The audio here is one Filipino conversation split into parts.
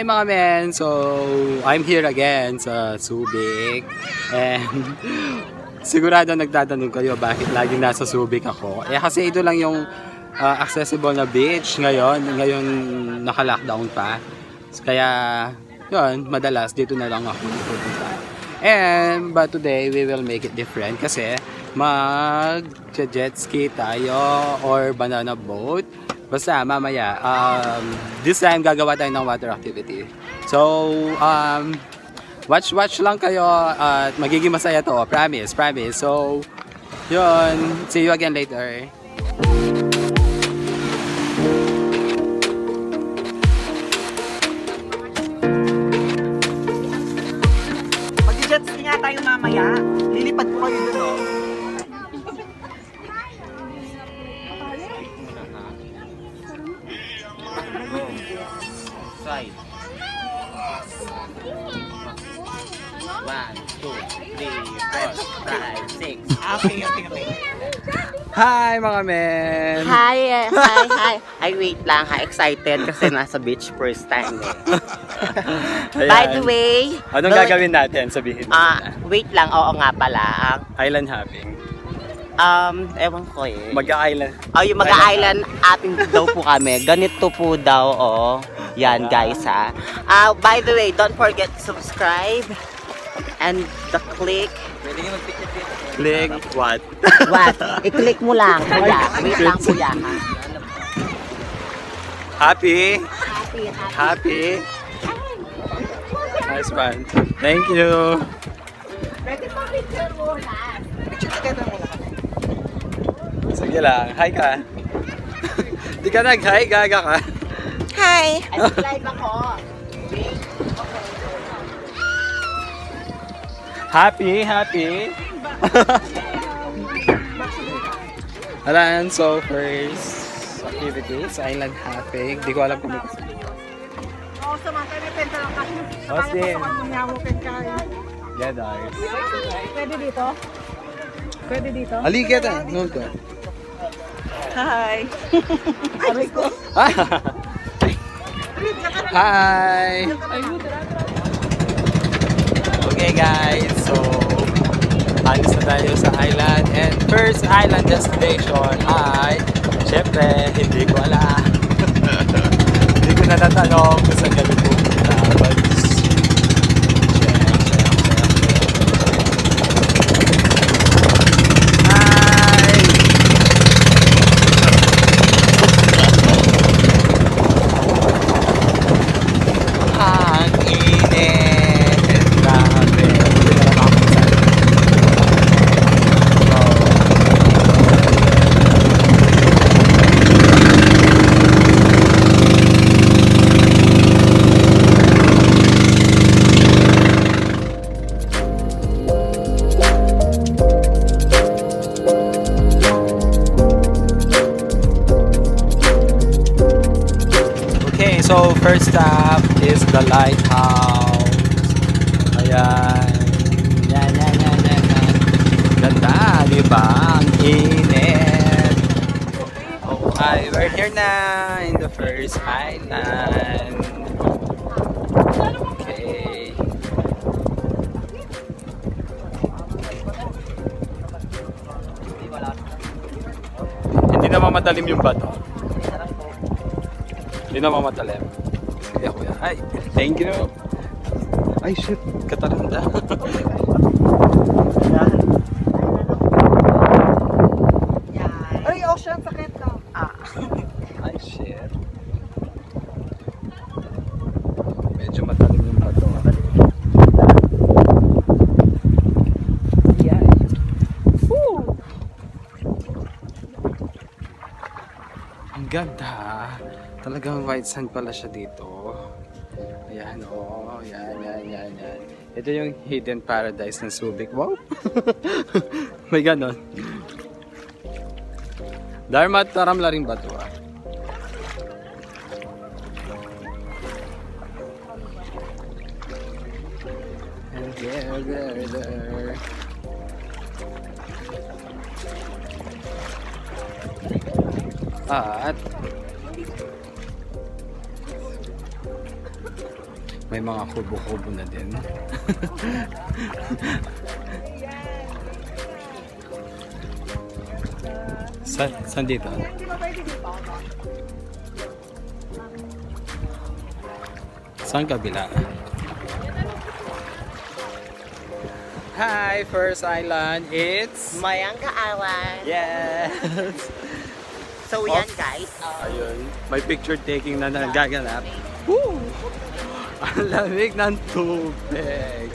Hi mga men! So, I'm here again sa Subic. And sigurado nagtatanong kayo bakit laging nasa Subic ako. Kasi ito lang yung accessible na beach ngayon. Ngayon naka-lockdown pa. Kaya, yun, madalas dito na lang ako pupunta. But today, we will make it different kasi mag-jetski tayo or banana boat. Basta mamaya, this time gagawa tayo ng water activity. So, watch lang kayo at magiging masaya to. Promise. So, yun. See you again later. Mag-jetski nga tayo mamaya. Lilipad po kayo doon, no? Side. 1, 2, 3, 4, 5, 6. Okay. Hi mga men! Hi. Ay, wait lang ha. Excited kasi nasa beach first time eh. By the way, Anong gagawin natin? Sabihin mo na. wait lang. Oo nga pala. Island hopping. Ewan ko eh. Mag-island. Yung mag-island ating daw po kami. Ganito po daw, Yan, guys, ha. By the way, don't forget to subscribe and the click. Click what? What? I-click mo lang, kuya. Wait lang, kuya, ha. Happy? Nice one. Thank you. Pwede pa picture mo lahat. Picture together mo lahat. Sige lang. Hi ka. Di ka nag-hi, gaga ka. Hi! Live ako. Happy. Alan, so first activity is island hopping. Di ko alam kung may kasi. Oo, samantay may penta lang kasi. Austin. Kaya pa manyamukin ka. Yeah, guys. Pwede dito? Aligyan tayo. Noon ko. Hi! Hi! Okay guys, so alis na tayo sa island and first island destination ay syempre hindi ko alam. Hindi ko na natanong kung saan kami pupunta, but so first stop is the lighthouse. Ayan. Yan. Ganda, di ba? Ang init. Okay, we're here na in the first island. Okay. Hindi naman matalim yung bato. Hindi naman matalim. Sige kuya. Ay, thank you. Ay shit, katalanda. Ay, ocean, sakit na. Ay shit. Medyo matalim yung bato. Yeah. Woo! Ang ganda. Talagang white sand pala siya dito. Ayan, yan. Ito yung hidden paradise ng Subic. Wow! May ganon. Dharma taram laring bato ah. And there. At May mga kubo-kubo na din. Saan dito? Saan kabila? Hi, first island, it's... Mayangga Island. Yes! So yan guys. Ayun, may picture taking na nagaganap. Woo! Ang lamig ng tubig.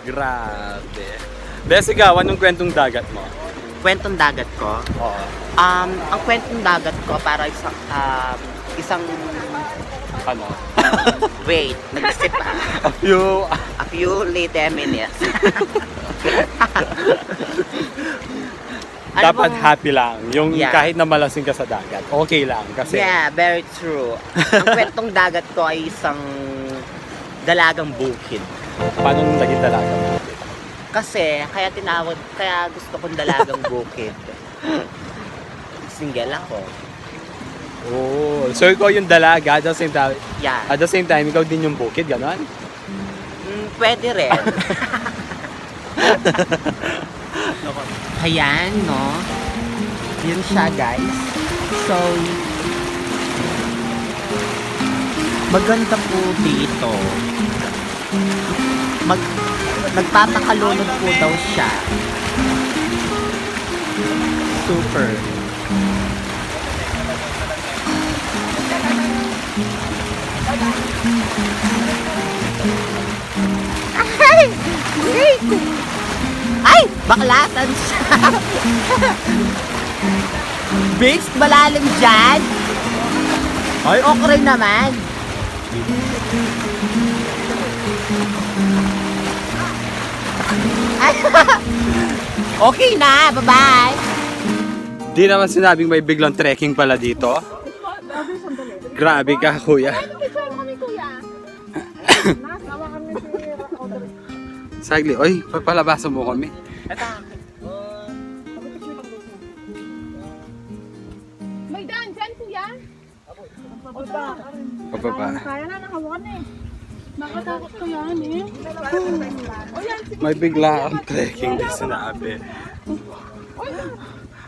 Grabe. Besigaw, anong kwentong dagat mo? Kwentong dagat ko. Oo. Ang kwentong dagat ko para isang Ano? wait, nag-skip pa. A few late minutes. Ano Dapat bang- happy lang. Yung Yeah. kahit na malasing ka sa dagat, okay lang. Kasi Yeah, very true. Ang kwentong dagat ko ay isang dalagang bukid. paano naging dalaga mo? Kasi, kaya gusto kong dalagang bukid. Single ako. Oh, so ikaw yung dalaga at the same time, Yeah. ikaw din yung bukid, gano'n? Pwede rin. Ayan, no? Yun siya, guys. So, maganda po dito. Nagpapakalunod po daw siya. Super. Ay! Baklatan siya! Base, malalim dyan! Ay, okay naman! Ay, okay na! Bye-bye! Di naman sinabing may biglang trekking pala dito. Grabe ka, kuya. Sagli, oy, papalabasan mo kami. May daan dyan, kuya. Pababa. Kaya na, nakawan eh. Nakatakot ko yan eh. O yan, sige. May bigla ang trekking di sinabi.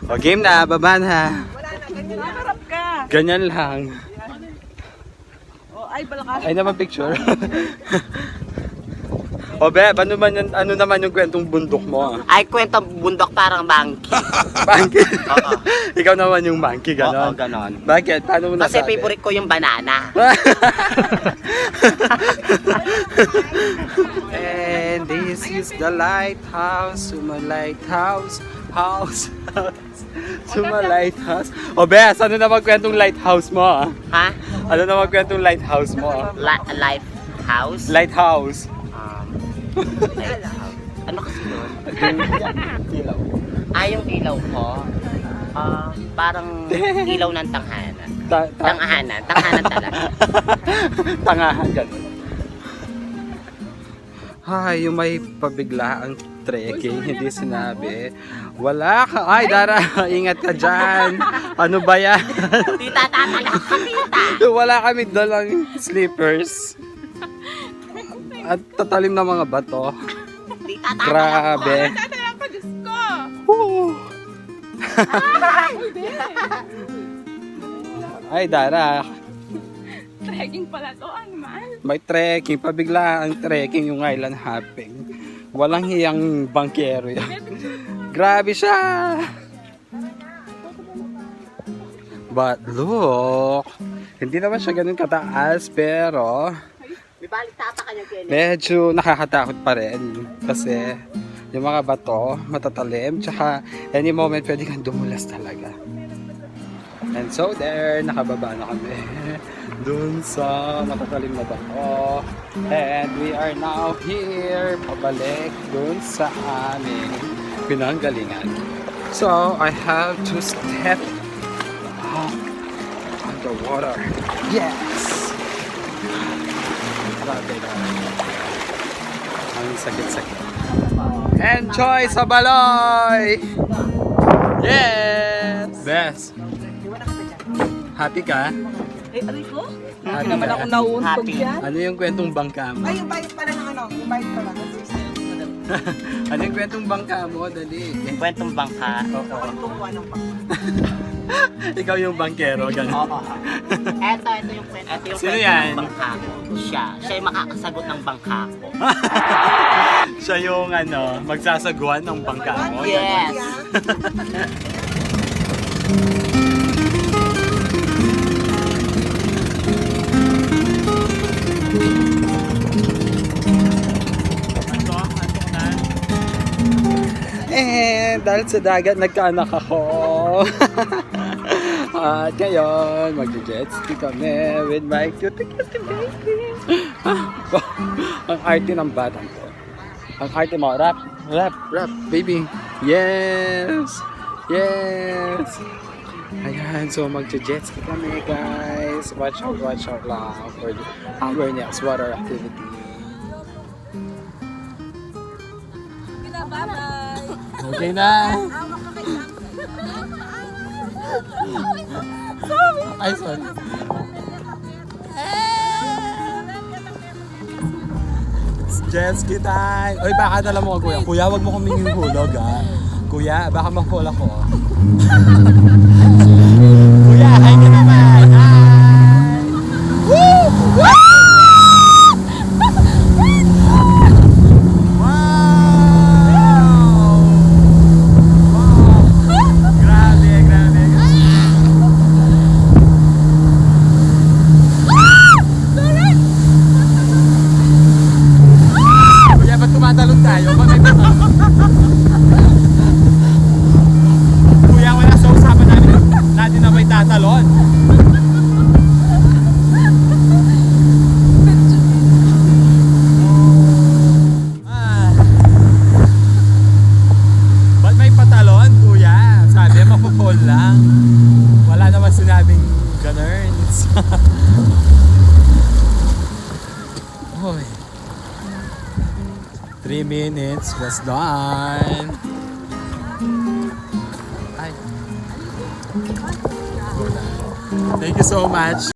O, game na, baba na. Nakarap ka. Ganyan lang. Oh, ay, balakas. Ay naman picture. O, Beb, ano naman yung kwentong bundok mo? Ay, kwentang bundok parang monkey. Monkey? Oo. Ikaw naman yung monkey, Oo, gano'n? ganon. Bakit? Paano mo Kasi nasabi? favorite ko yung banana. And this is the lighthouse, Suma Lighthouse, house. Suma Lighthouse. O, Bes, ano naman kwentong lighthouse mo? Ha? Ano naman kwentong lighthouse mo? Life house? Lighthouse. Lighthouse. Ano kasi yun? Yung ilaw. Yung ilaw ko, parang ilaw ng tanghanan. Tanghanan talaga. Tangahan, gano'n. Ay, yung may pabiglaang trekking, hindi sinabi. Wala ka. Ay, Dara, ingat ka dyan. Ano ba yan? Tita, tatala ka, tita. Wala kami dalang slippers. At tatalim na mga bato. Tita, tatala Grabe. Tatalang pa, Diyos ko. Ay, Dara. Trekking pala to, ano man. May trekking, pabiglaang trekking yung island hopping. Walang hiyang bangkero yan. Grabe siya! But look, hindi naman siya ganun kataas, pero May balik tata ka niya, Kenny. medyo nakakatakot pa rin. Kasi yung mga bato, matatalim, tsaka any moment pwede kang dumulas talaga. And so there, nakababa na kami dun sa matatalim na bato. And we are now here, pabalik dun sa aming pinanggalingan. So, I have to step out on the water. Yes! Grabe na. Ang sakit-sakit. Enjoy sa Baloy! Yes! Best! Happy ka? Eh, aray ko? Hindi naman ako nauuntog Happy. yan. Ano yung kwentong bangka mo? Ay, yung bayad pala ng ano, yung bayad pala. Ano yung kwentong bangka mo? Dali. Kwentong bangka. Oo. Ang tuwa ng pang. Ikaw yung bankero, gano'n. Oo. Ito yung kwento. Ito yung Sino kwento yan? ng bangka ko. Siya yung makakasagot ng bangka ko. Siya yung magsasagwan ng bangka mo. Yes. Dahil sa dagat nagkaanak ako. At ngayon, mag-jetski kami with my cutie baby. Ang arte ng batang ko. Ang arte mo, rap, baby. Yes! Yes! Ayan, so mag-jetski kami, guys. Watch out lang for our next water activity. Okay na. Ay, sorry. Jetski time! Uy, baka dala mo ko, kuya. Kuya, wag mo kumingin hulog, ha? Kuya, baka mahula ko. Kuya, hi ka naman! Hi! Woo! Woo! Tumatalon tayo, may Kuya, wala sa usapan natin na may tatalon. Ba't may patalon, kuya? Sabi, mapupol lang. Wala naman sinabing ganun. Hoy. 3 minutes was done. Ay. Thank you so much.